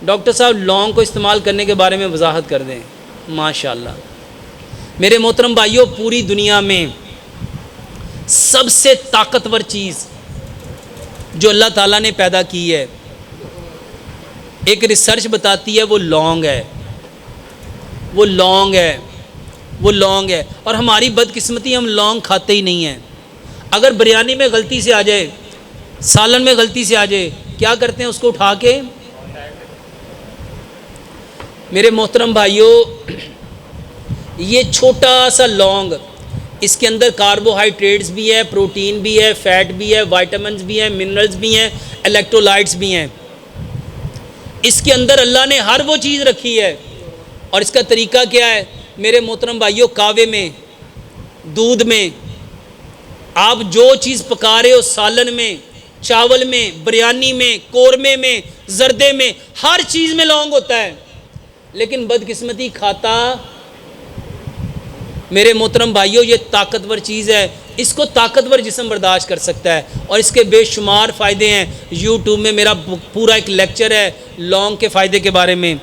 Doctor صاحب لونگ کو استعمال کرنے کے بارے میں وضاحت کر دیں۔ ماشاءاللہ میرے محترم بھائیوں، پوری دنیا میں سب سے طاقتور چیز جو اللہ تعالیٰ نے پیدا کی ہے، ایک ریسرچ بتاتی ہے، وہ لونگ ہے، وہ لونگ ہے، وہ لونگ ہے۔ اور ہماری بدقسمتی، ہم لونگ کھاتے ہی نہیں ہیں۔ اگر بریانی میں غلطی سے آ جائے، سالن میں غلطی سے آ جائے، کیا کرتے ہیں؟ اس کو اٹھا کے، میرے محترم بھائیوں، یہ چھوٹا سا لونگ، اس کے اندر کاربوہائیڈریٹس بھی ہے، پروٹین بھی ہے، فیٹ بھی ہے، وائٹامنز بھی ہیں، منرلز بھی ہیں، الیکٹرولائٹس بھی ہیں۔ اس کے اندر اللہ نے ہر وہ چیز رکھی ہے۔ اور اس کا طریقہ کیا ہے میرے محترم بھائیوں؟ کاوے میں، دودھ میں، آپ جو چیز پکا رہے ہو، سالن میں، چاول میں، بریانی میں، قورمے میں، زردے میں، ہر چیز میں لونگ ہوتا ہے۔ لیکن بدقسمتی کھاتا، میرے محترم بھائیوں، یہ طاقتور چیز ہے، اس کو طاقتور جسم برداشت کر سکتا ہے، اور اس کے بے شمار فائدے ہیں۔ یوٹیوب میں میرا پورا ایک لیکچر ہے لونگ کے فائدے کے بارے میں۔